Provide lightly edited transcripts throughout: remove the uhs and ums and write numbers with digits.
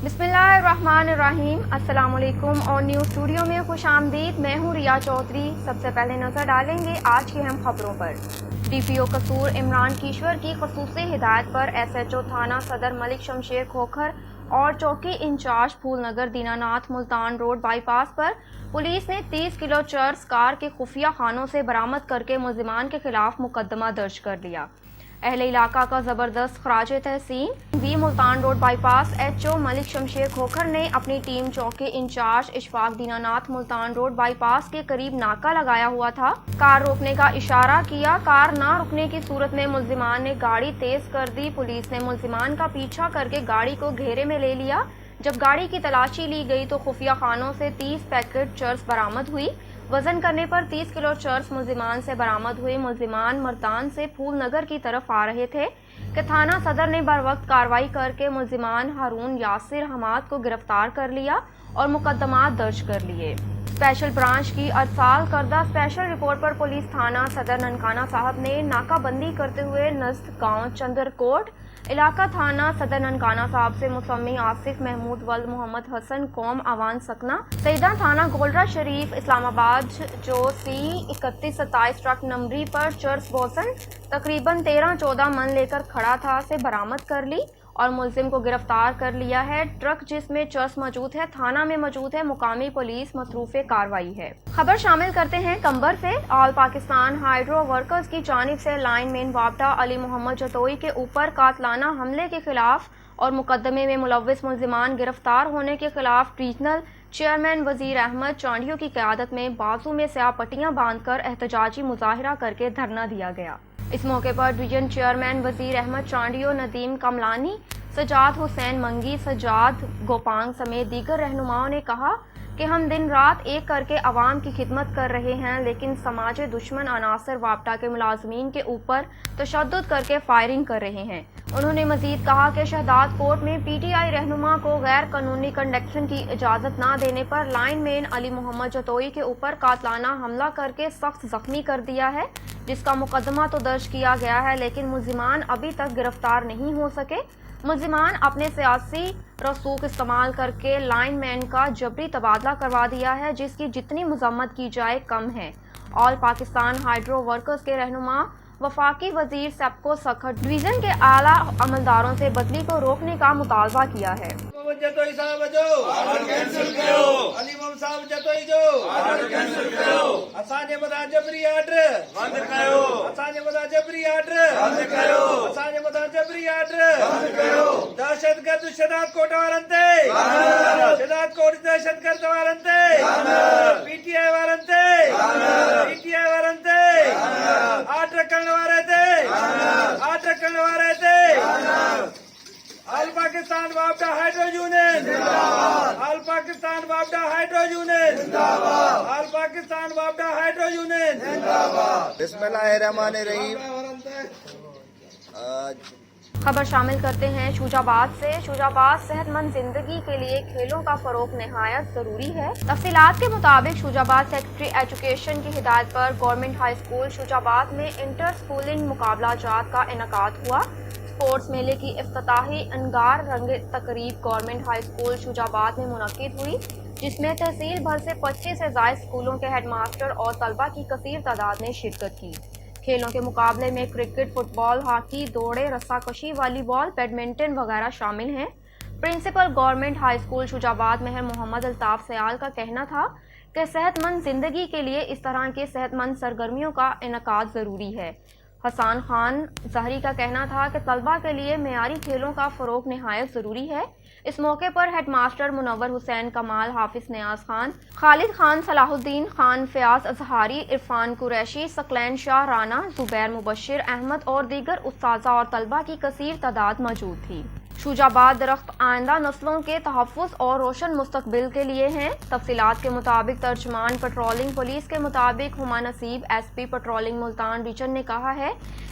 बिस्मिल्लाहिर्रहमानिर्रहीम। अस्सलाम वालेकुम और न्यूज़ स्टूडियो में खुश आमदीद। मैं हूँ रिया चौधरी। सबसे पहले नज़र डालेंगे आज की अहम खबरों पर। DPO कसूर इमरान कीश्वर की खसूसी हिदायत पर SHO थाना सदर मलिक शमशेर खोखर और चौकी incharge Phoolnagar Dinanath Multan road bypass पर पुलिस ने 30 किलो चर्स कार के खुफिया खानों से बरामद करके मुल्जिमान के खिलाफ मुकदमा दर्ज कर लिया। अहले इलाका का ज़बरदस्त खराज तहसीन। B Multan road bypass HO Malik Shamsher Khokhar ने अपनी टीम चौकी incharge Ishfaq Dinanath Multan road bypass के करीब नाका लगाया हुआ था। कार रोकने का इशारा किया। कार ना रुकने की सूरत में मुल्जिमान ने गाड़ी तेज कर दी। पुलिस ने मुल्जिमान का पीछा करके गाड़ी को घेरे में ले लिया। जब गाड़ी की तलाशी ली गई तो खुफिया खानों से 30 पैकेट चर्स बरामद हुई। वजन करने पर 30 किलो चर्स मुल्जिमान से बरामद हुए। मुल्जिमान मर्दान से फूलनगर की तरफ आ रहे थे कि थाना सदर ने बर वक्त कार्रवाई करके मुल्जिमान हारून यासिर हमाद को गिरफ्तार कर लिया और मुकदमा दर्ज कर लिए। स्पेशल ब्रांच की अरसाल करदा स्पेशल रिपोर्ट पर पुलिस थाना सदर ननकाना साहब ने नाकाबंदी करते हुए नज़द गांव चंद्रकोट इलाका थाना सदर ननकाना साहब से मुसम्मी आसिफ महमूद वल्द मोहम्मद हसन कौम अवान सकना सईदा थाना गोलरा शरीफ इस्लामाबाद जो C3127 ट्रक नंबरी पर चर्स बोसन तकरीबन 13-14 मन लेकर खड़ा था से बरामद कर ली और मुल्जिम को गिरफ्तार कर लिया है। ट्रक जिसमें चर्स मौजूद है थाना में मौजूद है। मुकामी पुलिस मसरूफ़े कार्रवाई है। खबर शामिल करते हैं कंबर से। ऑल पाकिस्तान हाइड्रो वर्कर्स की जानिब से लाइनमैन वापटा अली मोहम्मद जतोई के ऊपर कातलाना हमले के खिलाफ और मुकदमे में मुलव्विस मुल्जिमान गिरफ्तार होने के खिलाफ रीजनल चेयरमैन वजीर अहमद चांडियो की क़यादत में बाजू में स्याह पट्टियां बांधकर एहतजाजी मुजाहिरा करके धरना दिया गया। इस मौके पर डिवीजन चेयरमैन वजीर अहमद चांडियो, नदीम कमलानी, सजाद हुसैन मंगी, सजाद गोपांग समेत दीगर रहनुमाओं ने कहा कि हम दिन रात एक करके अवाम की खिदमत कर रहे हैं, लेकिन समाज दुश्मन अनासर वापटा के मुलाजमीन के ऊपर तशद्दुद करके फायरिंग कर रहे हैं। उन्होंने मजीद कहा कि शहदाद कोर्ट में PTI रहनुमा को गैर कानूनी कंडक्शन की इजाज़त न देने पर लाइनमैन अली मोहम्मद जतोई के ऊपर कातलाना हमला करके सख्त जख्मी कर दिया है, जिसका मुकदमा तो दर्ज किया गया है, लेकिन मुल्जिमान अभी तक गिरफ्तार नहीं हो सके। मुल्जिमान अपने सियासी रसूख इस्तेमाल करके लाइनमैन का जबरी तबादला करवा दिया है, जिसकी जितनी मजम्मत की जाए कम है। ऑल पाकिस्तान हाइड्रो वर्कर्स के रहनुमा वफाकी वजीर सेप्को सखर डिवीजन के आला अमलदारों से बदली को रोकने का मुतालबा किया है। दहशतगर्द Shahdad coat वारंते Shahdad coat दहशतगर्द वारंते PTI वारंते PTI वारंते 8 रखने वाले थे 8 रखने वाले थे। All Pakistan वापटा hydro union all Pakistan वापटा hydro union all Pakistan वापटा hydro union. बिस्मिल्लाहिर्रहमानिर्रहीम। खबर शामिल करते हैं शूजाबाद से। शूजाबाद सेहतमंद जिंदगी के लिए खेलों का फरोग नहायत जरूरी है। तफसीलात के मुताबिक शूजाबाद सेक्रेटरी एजुकेशन की हिदायत पर गवर्नमेंट हाई स्कूल शूजाबाद में इंटर स्कूलिंग मुकाबला जात का इनकाद हुआ। स्पोर्ट्स मेले की इफ्तिताही अंगार रंग तकरीब गवर्नमेंट हाई स्कूल शूजाबाद में मुनक्किद हुई, जिसमें तहसील भर से 25 से ज़ायद स्कूलों के हेडमास्टर और तलबा की कसीर तादाद ने शिरकत की। खेलों के मुकाबले में क्रिकेट, फुटबॉल, हॉकी, दौड़े, रस्साकशी, वॉलीबॉल, बैडमिंटन वगैरह शामिल हैं। प्रिंसिपल गवर्नमेंट हाई स्कूल शूजाबाद महर मोहम्मद अल्ताफ सयाल का कहना था कि सेहतमंद जिंदगी के लिए इस तरह के सेहतमंद सरगर्मियों का इनकाद ज़रूरी है। हसन खान जहरी का कहना था कि तलबा के लिए मेयारी खेलों का फ़रोग नहायत ज़रूरी है। इस मौके पर हेडमास्टर मुनव्वर हुसैन कमाल, हाफिज नियाज खान, खालिद खान, सलाहुद्दीन खान, फयाज अजहारी, इरफान कुरैशी, सकलैन शाह राना, जुबैर मुबशिर अहमद और दीगर उस्ताजा और तलबा की कसीर तादाद मौजूद थी। शूजाबाद दरख्त आइंदा नस्लों के तहफ़्फ़ुज़ और रोशन मुस्तकबिल के लिए हैं। तफसीलात के मुताबिक तर्जमान पेट्रोलिंग पुलिस के मुताबिक हुमा नसीब SP पेट्रोलिंग मुल्तान रीजन ने कहा है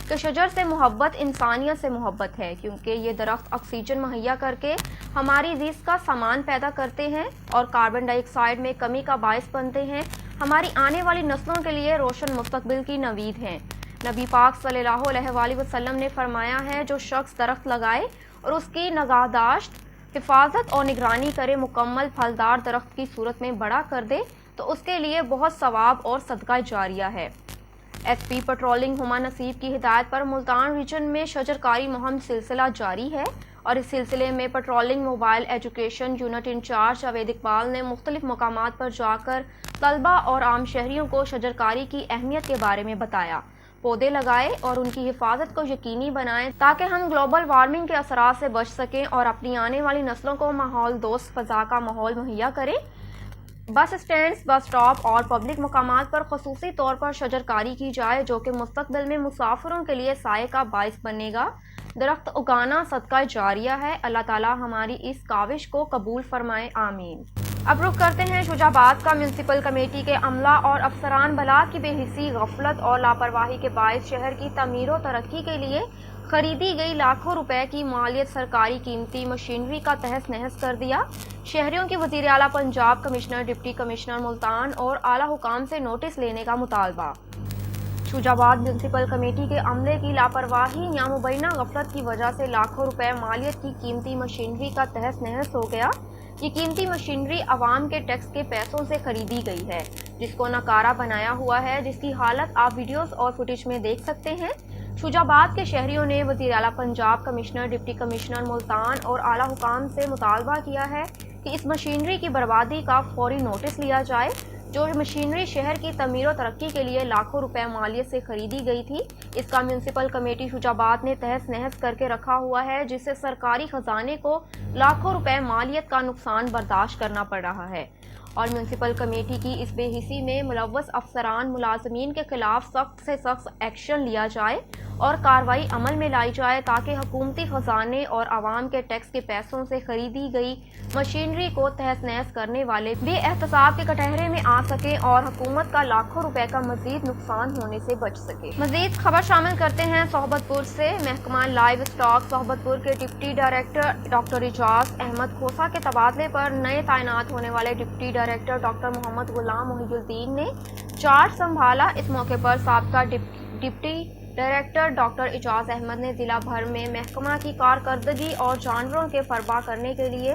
कि शजर से मोहब्बत इंसानियत से मोहब्बत है, क्योंकि ये दरख्त ऑक्सीजन मुहैया करके हमारी ज़िंदगी का सामान पैदा करते हैं और कार्बन डाइऑक्साइड में कमी का बायस बनते हैं। हमारी आने वाली नस्लों के लिए रोशन मुस्तकबिल की नवीद हैं। नबी पाक सल्लल्लाहु अलैहि वसल्लम ने फरमाया है, जो शख्स दरख्त लगाए और उसकी नगाहदाश्त हिफाजत और निगरानी करे, मुकम्मल फलदार दरख्त की सूरत में बड़ा कर दे तो उसके लिए बहुत सवाब और सदका जारिया है। एसपी पेट्रोलिंग हुमा नसीब की हिदायत पर मुल्तान रीजन में शजरकारी मुहिम सिलसिला जारी है और इस सिलसिले में patrolling mobile education unit incharge Javed Iqbal ने मुख्तलिफ मकामात पर जाकर तलबा और आम शहरियों को शजरकारी की अहमियत के बारे में बताया। पौधे लगाएं और उनकी हिफाजत को यकीनी बनाएं ताकि हम ग्लोबल वार्मिंग के असरात से बच सकें और अपनी आने वाली नस्लों को माहौल दोस्त फ़ज़ा का माहौल मुहैया करें। बस स्टैंड्स, बस स्टॉप और पब्लिक मकामात पर खसूसी तौर पर शजरकारी की जाए जो कि मुस्तकबिल में मुसाफिरों के लिए साए का बाइस बनेगा। दरख्त उगाना सदका जारिया है। अल्लाह ताला हमारी इस काविश को कबूल फरमाए, आमीन। अब रुख करते हैं शुजाबाद का। म्यूनसिपल कमेटी के अमला और अफसरान बला की बेहिसी, गफलत और लापरवाही के बायस शहर की तमीर और तरक्की के लिए खरीदी गई लाखों रुपए की मालियत सरकारी कीमती मशीनरी का तहस नहस कर दिया। शहरियों की वज़ीर आला Punjab, commissioner, deputy commissioner Multan और आला हुकाम से नोटिस लेने का मुतालबा। शुजाबाद म्यूनसिपल कमेटी के अमले की लापरवाही या मुबैना गफलत की वजह से लाखों रुपए मालियत की कीमती मशीनरी का तहस नहस हो गया। ये कीमती मशीनरी अवाम के टैक्स के पैसों से खरीदी गई है, जिसको नकारा बनाया हुआ है, जिसकी हालत आप वीडियोस और फुटेज में देख सकते हैं। शुजाबाद के शहरियों ने वज़ीर आला Punjab, commissioner, deputy commissioner Multan और आला हुकाम से मुतालबा किया है कि इस मशीनरी की बर्बादी का फौरी नोटिस लिया जाए। जो मशीनरी शहर की तमीर और तरक्की के लिए लाखों रुपए मालियत से खरीदी गई थी, इसका म्यूनसिपल कमेटी शुजाबाद ने तहस नहस करके रखा हुआ है, जिससे सरकारी खजाने को लाखों रुपए मालियत का नुकसान बर्दाश्त करना पड़ रहा है। और म्यूनसिपल कमेटी की इस बेहिसी में मुलव्वस अफसरान मुलाजमीन के खिलाफ सख्त से सख्त एक्शन लिया जाए और कार्रवाई अमल में लाई जाए ताकि हुकूमती खजाने और आवाम के टैक्स के पैसों से खरीदी गई मशीनरी को तहस नहस करने वाले बेएहतसाब के कटहरे में आ सके और हुकूमत का लाखों रुपए का मजीद नुकसान होने से बच सके। मजीद खबर शामिल करते हैं सोहबतपुर से। महकमा लाइव स्टॉक सोहबतपुर के deputy director doctor Ijaz Ahmed Khosa के तबादले पर नए तैनात होने वाले deputy director doctor Mohammad Ghulam Mohiuddin ने चार्ज संभाला। इस मौके पर साबका deputy director doctor Ijaz Ahmed ने जिला भर में महकमा की कारकर्दगी और जानवरों के फरबा करने के लिए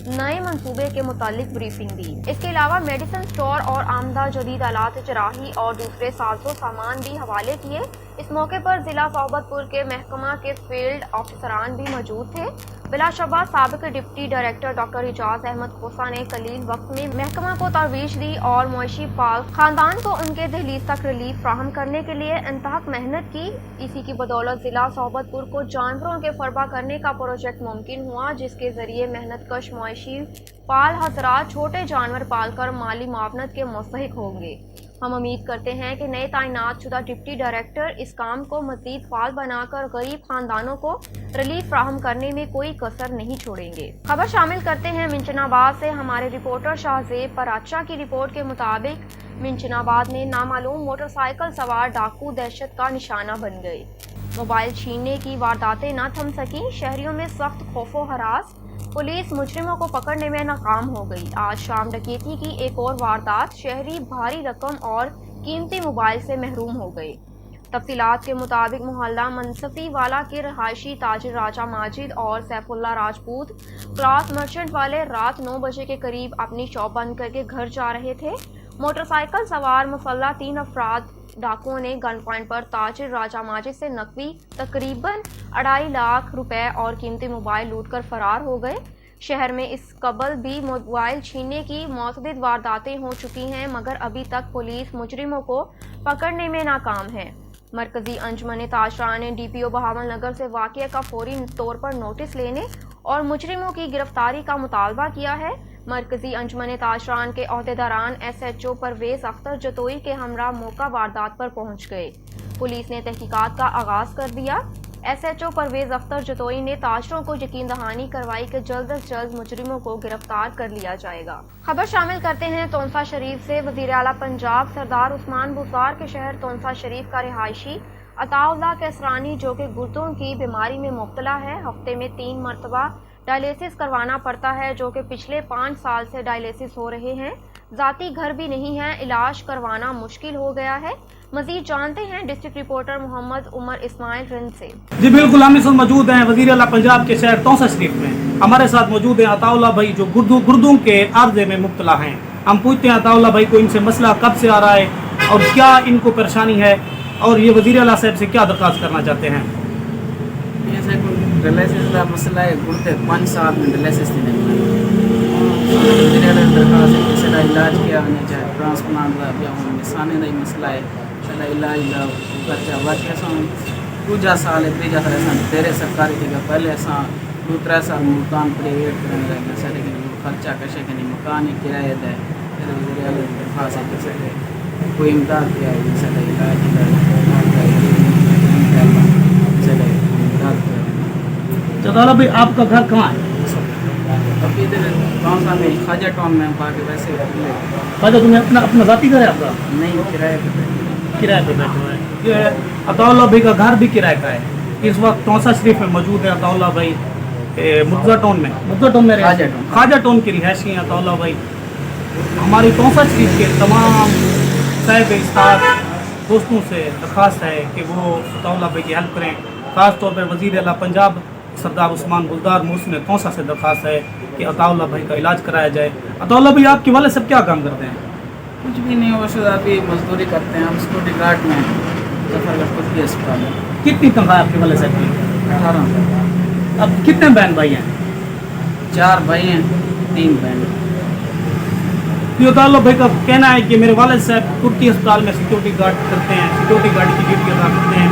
नए मंसूबे के मुतालिक ब्रीफिंग दी। इसके अलावा मेडिसिन स्टोर और आमदा जदीद आलात जराही और दूसरे साजो सामान भी हवाले किए। इस मौके पर जिला सोहबतपुर के महकमा के फील्ड ऑफिसरान भी मौजूद थे। बिलाशबा साबिक deputy director doctor Ijaz Ahmed Khosa ने कलील वक्त में महकमा को तरवीज दी और मुआशी पाल खानदान को उनके दहलीज तक रिलीफ फ्राहम करने के लिए इंतहाक मेहनत की। इसी की बदौलत जिला सोहबतपुर को जानवरों के फरबा करने का प्रोजेक्ट मुमकिन हुआ, जिसके जरिए मेहनत कश मुआशी पाल हजरात छोटे जानवर पालकर माली मुआवनत के मुस्तहिक होंगे। हम उम्मीद करते हैं कि नए तैनात शुदा डिप्टी डायरेक्टर इस काम को मजीद फाल बनाकर गरीब खानदानों को रिलीफ फ्राहम करने में कोई कसर नहीं छोड़ेंगे। खबर शामिल करते हैं मिंचनाबाद से। हमारे रिपोर्टर शाहजेब पराचा की रिपोर्ट के मुताबिक मिंचनाबाद में नामालूम मोटरसाइकिल सवार डाकू दहशत का निशाना बन गए। मोबाइल छीनने की वारदातें न थम सकी। शहरियों में सख्त खौफो हरास। पुलिस मुजरिमों को पकड़ने में नाकाम हो गई। आज शाम डकैती की एक और वारदात। शहरी भारी रकम और कीमती मोबाइल से महरूम हो गए। तफसीलात के मुताबिक मोहल्ला मनसफी वाला के रहायशी ताजिर राजा माजिद और सैफुल्ला राजपूत क्लॉथ मर्चेंट वाले रात 9 बजे के करीब अपनी शॉप बंद करके घर जा रहे थे। मोटरसाइकिल सवार मुसल्ला 3 अफराद डाकुओं ने गन पॉइंट पर ताजिर राजा माजिद से नकदी तकरीबन 2.5 लाख रुपए और कीमती मोबाइल लूटकर फरार हो गए। शहर में इस कबल भी मोबाइल छीनने की मुतअद्दिद वारदातें हो चुकी हैं, मगर अभी तक पुलिस मुजरिमों को पकड़ने में नाकाम है। मरकजी अंजुमन ताशरा ने DPO बहावल नगर से वाक़या का फौरी तौर पर नोटिस लेने और मुजरिमों की गिरफ्तारी का मुतालबा किया है। मरकजी अंजुमन ताशरान के अहदेदारान SHO परवेज अख्तर जतोई के हमरा मौका वारदात पर पहुंच गए। पुलिस ने तहकीकात का आगाज कर दिया। SHO परवेज अख्तर जतोई ने ताशरों को यकीन दहानी करवाई कि जल्द अज जल्द मुजरिमों को गिरफ्तार कर लिया जाएगा। खबर शामिल करते हैं तोंसा शरीफ से। वज़ीर आला पंजाब सरदार उस्मान बुज़दार के शहर तोंसा शरीफ का रिहायशी अताउल्लाह कैसरानी, जो कि गुर्दों की बीमारी में मुब्तला है, हफ्ते में 3 मरतबा ڈائلیسس کروانا پڑتا ہے، جو کہ پچھلے 5 سال سے ڈائلیسس ہو رہے ہیں۔ ذاتی گھر بھی نہیں ہے، علاج کروانا مشکل ہو گیا ہے۔ مزید جانتے ہیں ڈسٹرکٹ رپورٹر محمد عمر اسماعیل رند سے۔ جی بالکل، ہم اس وقت موجود ہیں وزیر اعلیٰ پنجاب کے شہر تونسا شریف میں۔ ہمارے ساتھ موجود ہیں عطا اللہ بھائی، جو گردوں کے عارضے میں مبتلا ہیں۔ ہم پوچھتے ہیں عطا اللہ بھائی کو ان سے مسئلہ کب سے آ رہا ہے اور کیا ان کو پریشانی ہے، اور یہ وزیر اعلیٰ صاحب سے کیا درخواست کرنا چاہتے ہیں۔ جیسے ڈائلیسس کا مسئلہ ہے، گردے 5 سال میں ڈائلیسس نہیں ملا۔ درخواست ہے کہ سارا علاج کیا ہونا چاہے، ٹرانسپلانٹ کا یا نسانے کا مسئلہ ہے، سارا علاج کا خرچہ باقی دوجا سال ہے، تیجا سال تیرے سرکاری تھی، پہلے 2-3 سال ملتان پرائیویٹ کرنے لگے، سارے خرچہ کشے کے نہیں، مکان کرایہ دے، وزیر اعلیٰ درخواست ہے کہ سارے کوئی امداد کیا ہے، سارا علاج عطا بھائی آپ کا گھر کہاں ہے؟ ابھی ادھر تونسا میں خواجہ ٹاؤن میں، باقی ویسے خواجہ تمہیں اپنا ذاتی گھر ہے آپ کا؟ نہیں کرایہ پہ کرایہ پہ بیٹھے ہوئے ہیں۔ یہ عطا اللہ بھائی کا گھر بھی کرایہ کا ہے۔ اس وقت تونسا شریف میں موجود ہے عطا اللہ بھائی، مرزا ٹاؤن میں خواجہ ٹاؤن کی رہائشی ہیں عطا اللہ بھائی۔ ہماری تونسا شریف کے تمام صاحب استاد دوستوں سے درخواست ہے کہ وہ عطا اللہ بھائی کی ہیلپ کریں، خاص طور پر وزیر اعلیٰ پنجاب سردار عثمان گلدار محسن تونسا سے درخواست ہے کہ عطا اللہ بھائی کا علاج کرایا جائے۔ عطا اللہ بھائی آپ کے والد صاحب کیا کام کرتے ہیں؟ کچھ بھی نہیں، وہ شدہ ابھی مزدوری کرتے ہیں، ہم سکیورٹی گارڈ میں ظفر گڑھ کی اسپتال میں۔ کتنی تنخواہ آپ کے والد صاحب کی؟ 18 اب کتنے بہن بھائی ہیں؟ 4 بھائی ہیں، 3 بہن۔ عطا اللہ بھائی کا کہنا ہے کہ میرے والد صاحب ترکی اسپتال میں سیکورٹی گارڈ کرتے ہیں، سیکورٹی گارڈ کی ڈیوٹی ادا کرتے ہیں۔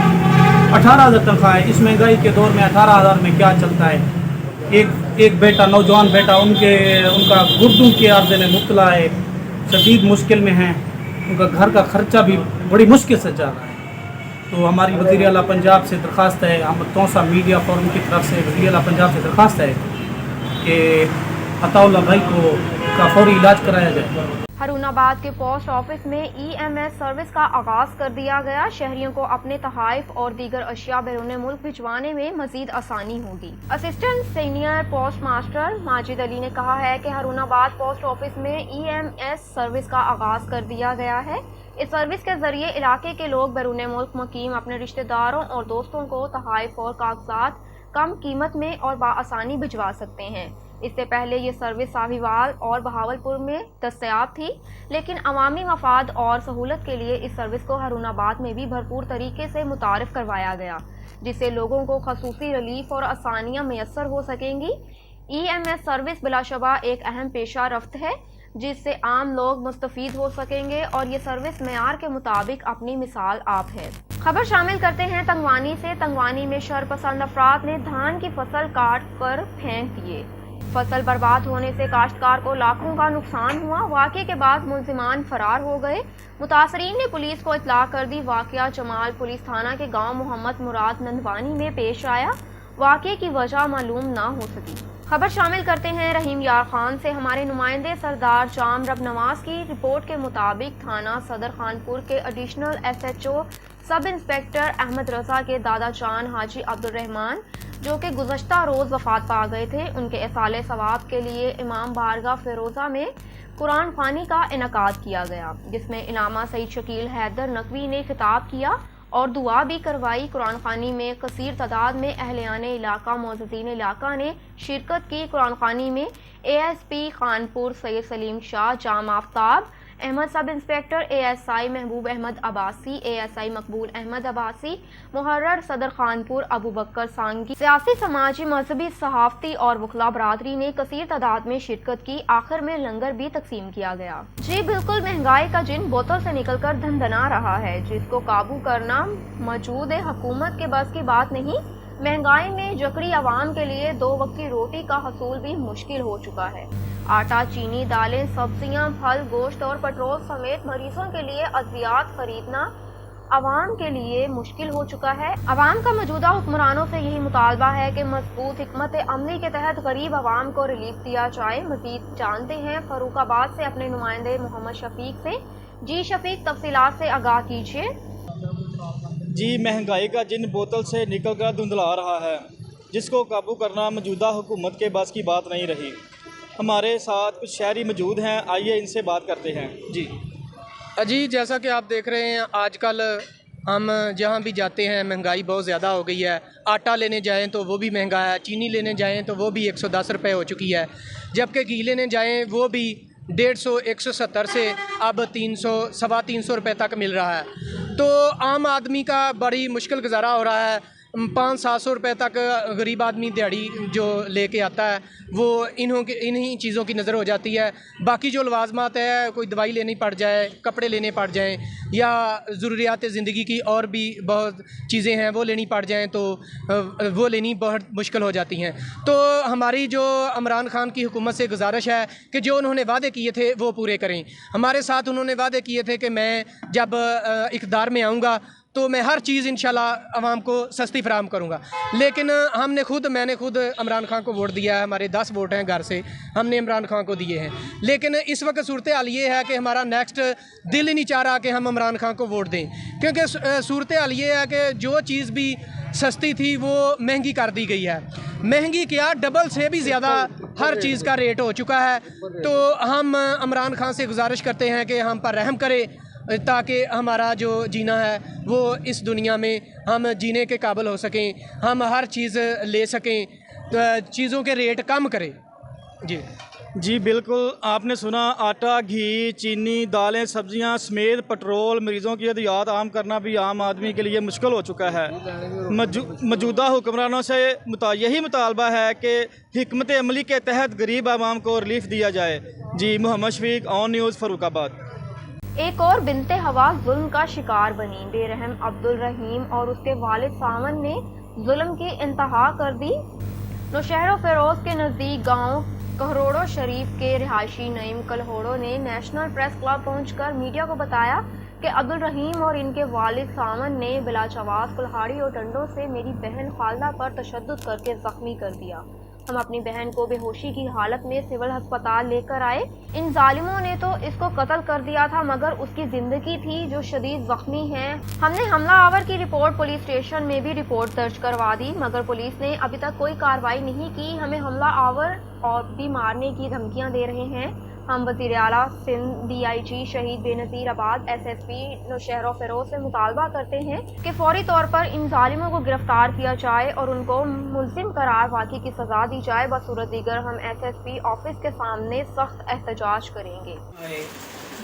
18,000 تنخواہ ہے۔ اس مہنگائی کے دور میں 18,000 میں کیا چلتا ہے؟ ایک بیٹا، نوجوان بیٹا ان کا گردوں کے عارضے میں مبتلا ہے، شدید مشکل میں ہیں، ان کا گھر کا خرچہ بھی بڑی مشکل سے چل رہا ہے۔ تو ہماری وزیر اعلیٰ پنجاب سے درخواست ہے، ہم تونسا میڈیا فورم کی طرف سے وزیر اعلیٰ پنجاب سے درخواست ہے کہ عطا اللہ بھائی کا فوری علاج کرایا جائے۔ ہارون آباد کے پوسٹ آفس میں EMS سروس کا آغاز کر دیا گیا۔ شہریوں کو اپنے تحائف اور دیگر اشیاء بیرون ملک بھجوانے میں مزید آسانی ہوگی۔ Assistant senior postmaster Majid Ali نے کہا ہے کہ ہارون آباد پوسٹ آفس میں EMS سروس کا آغاز کر دیا گیا ہے۔ اس سروس کے ذریعے علاقے کے لوگ بیرون ملک مقیم اپنے رشتہ داروں اور دوستوں کو تحائف اور کاغذات کم قیمت میں اور بآسانی بھجوا سکتے ہیں۔ اس سے پہلے یہ سروس ساہیوال اور بہاولپور میں دستیاب تھی، لیکن عوامی مفاد اور سہولت کے لیے اس سروس کو ہارون آباد میں بھی بھرپور طریقے سے متعارف کروایا گیا، جس سے لوگوں کو خصوصی ریلیف اور آسانیاں میسر ہو سکیں گی۔ EMS سروس بلا شبہ ایک اہم پیشہ رفت ہے جس سے عام لوگ مستفید ہو سکیں گے، اور یہ سروس معیار کے مطابق اپنی مثال آپ ہے۔ خبر شامل کرتے ہیں تنگوانی سے۔ تنگوانی میں شرپسند افراد نے دھان کی فصل کاٹ کر پھینک دیے۔ فصل برباد ہونے سے کاشتکار کو لاکھوں کا نقصان ہوا۔ واقعے کے بعد ملزمان فرار ہو گئے۔ متاثرین نے پولیس کو اطلاع کر دی۔ واقعہ جمال پولیس تھانہ کے گاؤں محمد مراد نندوانی میں پیش آیا۔ واقعے کی وجہ معلوم نہ ہو سکی۔ خبر شامل کرتے ہیں رحیم یار خان سے۔ ہمارے نمائندے سردار جام رب نواز کی رپورٹ کے مطابق تھانہ صدر خانپور کے additional SHO sub inspector Ahmed Raza کے دادا جان حاجی عبد الرحمان، جو کہ گزشتہ روز وفات پا گئے تھے، ان کے اصالِ ثواب کے لیے امام بارگاہ فیروزہ میں قرآن خوانی کا انعقاد کیا گیا، جس میں علامہ سید شکیل حیدر نقوی نے خطاب کیا اور دعا بھی کروائی۔ قرآن خوانی میں کثیر تعداد میں اہلیان علاقہ، معززین علاقہ نے شرکت کی۔ قرآن خوانی میں ASP خانپور سید سلیم شاہ، جام آفتاب احمد، سب انسپیکٹر ASI محبوب احمد عباسی، ASI مقبول احمد عباسی، محرر صدر خانپور ابو بکر سانگی، سیاسی، سماجی، مذہبی، صحافتی اور وکلاء برادری نے کثیر تعداد میں شرکت کی۔ آخر میں لنگر بھی تقسیم کیا گیا۔ جی بالکل، مہنگائی کا جن بوتل سے نکل کر دھندنا رہا ہے، جس کو قابو کرنا موجود حکومت کے بس کی بات نہیں۔ مہنگائی میں جکڑی عوام کے لیے 2 وقت کی روٹی کا حصول بھی مشکل ہو چکا ہے۔ آٹا، چینی، دالیں، سبزیاں، پھل، گوشت اور پیٹرول سمیت مریضوں کے لیے ادویات خریدنا عوام کے لیے مشکل ہو چکا ہے۔ عوام کا موجودہ حکمرانوں سے یہی مطالبہ ہے کہ مضبوط حکمت عملی کے تحت غریب عوام کو ریلیف دیا جائے۔ مزید جانتے ہیں فاروق آباد سے اپنے نمائندے محمد شفیق سے۔ جی شفیق، تفصیلات سے آگاہ کیجیے۔ جی، مہنگائی کا جن بوتل سے نکل کر دھندلا رہا ہے، جس کو قابو کرنا موجودہ حکومت کے بس کی بات نہیں رہی۔ ہمارے ساتھ کچھ شہری موجود ہیں، آئیے ان سے بات کرتے ہیں۔ جی جیسا کہ آپ دیکھ رہے ہیں آج کل ہم جہاں بھی جاتے ہیں مہنگائی بہت زیادہ ہو گئی ہے۔ آٹا لینے جائیں تو وہ بھی مہنگا ہے، چینی لینے جائیں تو وہ بھی 110 روپے ہو چکی ہے، جبکہ گھی لینے جائیں وہ بھی 150 170 سے اب 300 سوا 300 روپے تک مل رہا ہے۔ تو عام آدمی کا بڑی مشکل گزارا ہو رہا ہے۔ 500-700 روپے تک غریب آدمی دیہڑی جو لے کے آتا ہے وہ انہی چیزوں کی نظر ہو جاتی ہے۔ باقی جو لوازمات ہے، کوئی دوائی لینی پڑ جائے، کپڑے لینے پڑ جائیں یا ضروریات زندگی کی اور بھی بہت چیزیں ہیں وہ لینی پڑ جائیں تو وہ لینی بہت مشکل ہو جاتی ہیں۔ تو ہماری جو عمران خان کی حکومت سے گزارش ہے کہ جو انہوں نے وعدے کیے تھے وہ پورے کریں۔ ہمارے ساتھ انہوں نے وعدے کیے تھے کہ میں جب اقتدار میں آؤں گا تو میں ہر چیز انشاءاللہ عوام کو سستی فراہم کروں گا، لیکن میں نے خود عمران خان کو ووٹ دیا ہے۔ ہمارے 10 ووٹ ہیں گھر سے، ہم نے عمران خان کو دیے ہیں، لیکن اس وقت صورتحال یہ ہے کہ ہمارا نیکسٹ دل ہی نہیں چاہ رہا کہ ہم عمران خان کو ووٹ دیں، کیونکہ صورتحال یہ ہے کہ جو چیز بھی سستی تھی وہ مہنگی کر دی گئی ہے۔ مہنگی کیا، ڈبل سے بھی زیادہ ہر چیز کا ریٹ ہو چکا ہے۔ تو ہم عمران خان سے گزارش کرتے ہیں کہ ہم پر رحم کرے تاکہ ہمارا جو جینا ہے وہ اس دنیا میں ہم جینے کے قابل ہو سکیں، ہم ہر چیز لے سکیں، چیزوں کے ریٹ کم کرے۔ جی بالکل، آپ نے سنا، آٹا، گھی، چینی، دالیں، سبزیاں سمیت پٹرول، مریضوں کی ادویات عام کرنا بھی عام آدمی کے لیے مشکل ہو چکا ہے۔ موجودہ حکمرانوں سے یہی مطالبہ ہے کہ حکمت عملی کے تحت غریب عوام کو ریلیف دیا جائے۔ جی محمد شفیق، آن نیوز، فاروق آباد۔ ایک اور بنت ہوا ظلم کا شکار بنی۔ بے رحم عبدالرحیم اور اس کے والد سامن نے ظلم کی انتہا کر دی۔ نوشہر و فیروز کے نزدیک گاؤں کہروڑو شریف کے رہائشی نعیم کلہوڑو نے نیشنل پریس کلب پہنچ کر میڈیا کو بتایا کہ عبدالرحیم اور ان کے والد سامن نے بلا جواز کلہاڑی اور ڈنڈوں سے میری بہن خالدہ پر تشدد کر کے زخمی کر دیا۔ ہم اپنی بہن کو بے ہوشی کی حالت میں سول ہسپتال لے کر آئے۔ ان ظالموں نے تو اس کو قتل کر دیا تھا، مگر اس کی زندگی تھی جو شدید زخمی ہے۔ ہم نے حملہ آور کی رپورٹ پولیس اسٹیشن میں بھی رپورٹ درج کروا دی، مگر پولیس نے ابھی تک کوئی کارروائی نہیں کی۔ ہمیں حملہ آور اور بھی مارنے کی دھمکیاں دے رہے ہیں۔ ہم وزیر اعلیٰ سندھ ڈی آئی جی شہید بے نظیر آباد ایس ایس پی نوشہر و فیروز سے مطالبہ کرتے ہیں کہ فوری طور پر ان ظالموں کو گرفتار کیا جائے اور ان کو ملزم قرار واقعی کی سزا دی جائے۔ بصورت دیگر ہم ایس ایس پی آفس کے سامنے سخت احتجاج کریں گے۔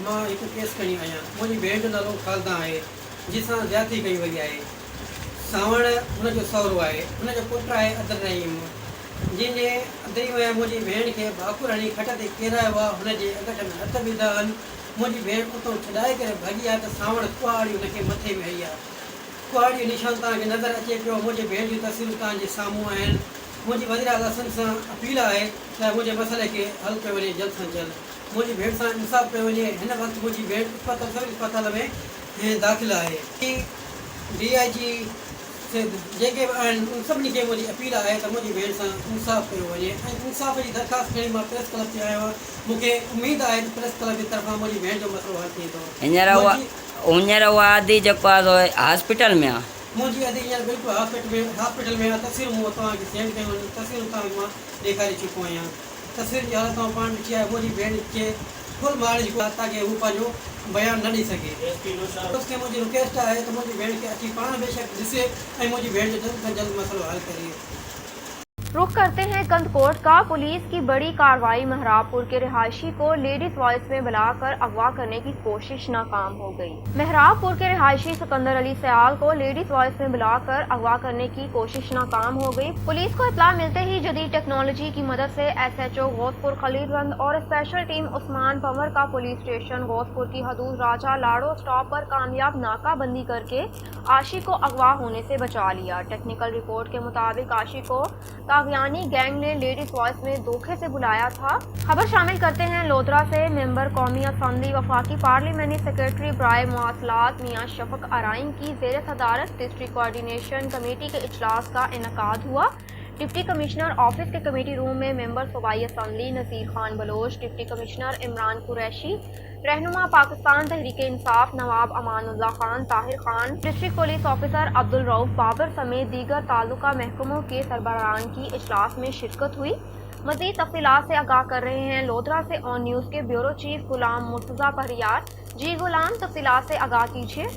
मां हिकु केस खणी आहियां। मुंहिंजी भेण जो नालो खालदा आहे, जिसां ज़्यादती कई वई आहे। सावण हुनजो सहुरो आहे, हुनजो पुटु आहे अब्दुल जंहिंजे अदरी में मुंहिंजी भेण खे भाकुर हणी खट ते किरायो आहे, हुनजे अगट में हथ विधा आहिनि। मुंहिंजी भेण उतां छॾाए करे भॼी आहे त सावण कुहाड़ी हुनखे मथे में हई आहे। कुहाड़ी जो निशान तव्हांखे नज़र अचे पियो। मुंहिंजे भेण जूं तस्वीरूं तव्हांजे साम्हूं आहिनि। मुंहिंजी वज़ीर आला सिंध सां अपील आहे त मुंहिंजे मसइले खे हल कयो वञे जल्द सां जल्द। मुंहिंजी भेण सां इंसाफ़ कयो वञे। हिन वक़्तु मुंहिंजी भेण सिविल अस्पताल में दाख़िल आहे। डी आई जी जेके आहिनि उन सभिनी खे मुंहिंजी अपील आहे त मुंहिंजी भेण सां इंसाफ़ कयो वञे ऐं इंसाफ़ जी दरख़्वास्त खणी मां प्रेस क्लब ते आयो आहियां। मूंखे उमेदु आहे त प्रेस क्लब जी तरफ़ां मुंहिंजी भेण जो मसइलो हल थींदो। हींअर उहा आदि जेको आहे हॉस्पिटल में आहे। मुंहिंजी अदी हींअर बिल्कुलु हॉस्पिटल में आहे। तस्वीरूं मूं तव्हांखे सेंड कयूं आहिनि। तस्वीरूं तव्हांखे मां ॾेखारे चुको आहियां। तस्वीर जी हालत तव्हां पाण ॾिठी आहे। मुंहिंजी भेण खे फुल मारण जी ताकि हू पंहिंजो बयानु न ॾेई सघे। उसखे मुंहिंजी रिक्वेस्ट आहे त मुंहिंजी भेण खे अची पाण बेशक ॾिसे ऐं मुंहिंजी भेण जो जल्द सां जल्द मसइलो हल करे। रुख करते हैं कंदकोट का। पुलिस की बड़ी कार्रवाई। मेहराबपुर के रिहायशी को लेडीज वॉइस में बुलाकर अगवा करने की कोशिश नाकाम हो गई। मेहराबपुर के रिहायशी सिकंदर अली सयाल को लेडीज वॉइस में बुलाकर अगवा करने की कोशिश नाकाम हो गई। पुलिस को इत्तला मिलते ही जदीद टेक्नोलॉजी की मदद से SHO गौसपुर खलीलबंद और स्पेशल टीम उस्मान पंवर का पुलिस स्टेशन गौसपुर की हदूद राजा लाड़ो स्टॉप पर कामयाब नाकाबंदी करके आशिक को अगवा होने से बचा लिया। टेक्निकल रिपोर्ट के मुताबिक आशिक को कागयानी गैंग ने लेडीज वॉइस में धोखे से बुलाया था। खबर शामिल करते हैं लोधरा से। मेंबर कौमी असम्बली वफाकी पार्लियामेंट्री सेक्रेटरी बराए मुआसलात मियां शफक अराइन की ज़ेर सदारत डिस्ट्रिक्ट कोऑर्डिनेशन कमेटी के इजलास का इनकाद हुआ। डिप्टी कमिश्नर ऑफिस के कमेटी रूम में मेंबर सूबाई assembly Naseer Khan Baloch, deputy commissioner Imran Qureshi, रहनुमा Pakistan Tehreek Insaf Nawab Amanullah Khan, Tahir Khan, district police officer Abdul Rauf Babar समेत दीगर ताल्लुका महकमों के सरबराहान की इजलास में शिरकत हुई। मज़ीद तफसीलात से आगाह कर रहे हैं लोधरा से ऑन न्यूज़ के ब्यूरो चीफ गुलाम मुर्तज़ा पहरियार। जी गुलाम, तफसीलात से आगाह कीजिए।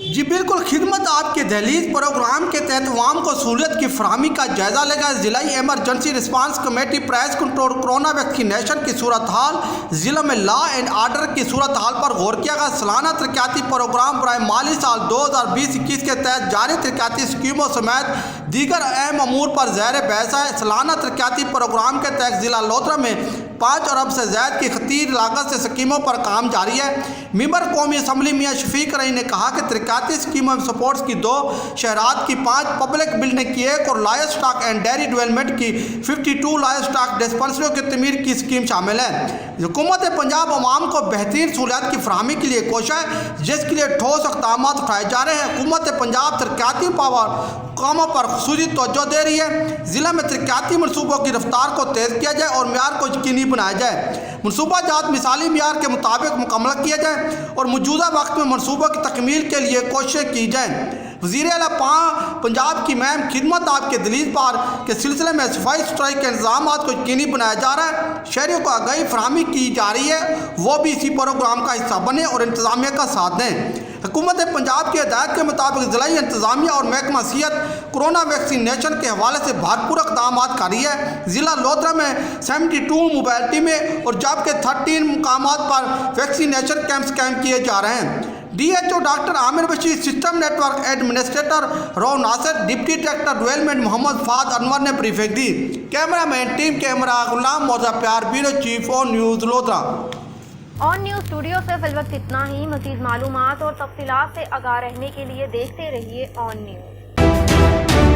जी बिल्कुल, खिदमत आपके दहलीज प्रोग्राम के तहत अवाम को सहूलियत की फराहमी का जायजा लेगा जिलाई emergency response committee price control corona vaccination की सूरत हाल, ज़िला में लॉ एंड आर्डर की सूरत हाल पर गौर किया गया। सालाना तरक्याती प्रोग्राम बराए माली साल 2020-21 के तहत जारी तरक्याती स्कीमों समेत दीगर अहम अमूर पर ज़ेर बहस है। सालाना तरक्याती प्रोग्राम के तहत ज़िला लोधरा में 5 अरब से ज़्यादा की खतीर लागत से स्कीमों पर काम जारी है। मेंबर कौमी असम्बली मियाँ शफीक रई ने कहा कि तरक्याती स्कीमों में सपोर्ट्स की 2, शहरात की 5, पब्लिक बिल्डिंग की 1 और live stock and dairy development की 52 लाइव स्टॉक डिस्पेंसरियों की तमीर की स्कीम शामिल है। हुकूमत पंजाब अवाम को बेहतरीन सहूलियात की फराहमी के लिए कोशिश है, जिसके लिए ठोस इक़दाम उठाए जा रहे हैं। हुकूमत पंजाब तरक्याती कामों पर ख़ुसूसी तवज्जो दे रही है। ज़िला में तरक्याती मनसूबों की रफ्तार को तेज़ किया जाए और म्यार को यकीनी बनाया जाए। मनसूबा जात मिसाली म्यार के मुताबिक मुकम्मल किया जाए और मौजूदा वक्त में मनसूबों की तकमील के लिए कोशिशें की जाए। वज़ीर आला पंजाब की महम खिदमत आपके दलील पार के सिलसिले में सफाई सुथराई के इंतजाम को यकीनी बनाया जा रहा है। शहरियों को आगाही फराहमी की जा रही है, वो भी इसी प्रोग्राम का हिस्सा बने और इंतजामिया का साथ दें। हुकूमत पंजाब की हिदायत के मुताबिक ज़िलाई इंतजामिया और महकमा सेहत कोरोना वैक्सीनेशन के हवाले से भरपूर इक़दाम कर रही है। ज़िला लोधरा में 72 मोबाइल टीमें और जबकि 13 मुकामात पर वैक्सीनेशन कैंप्स कायम किए जा रहे हैं। DHO doctor Aamir Bashir, system network administrator Rao Nasir, deputy director development Mohammad Fahad Anwar ने ब्रीफिंग दी। कैमरामैन टीम कैमरा गुलाम मौजा प्यार, bureau chief on news Lodhran. On news studio से फिलवक्त इतना ही। मज़ीद मालूमात और तफसीलात से आगाह रहने के लिए देखते रहिए ऑन न्यूज़।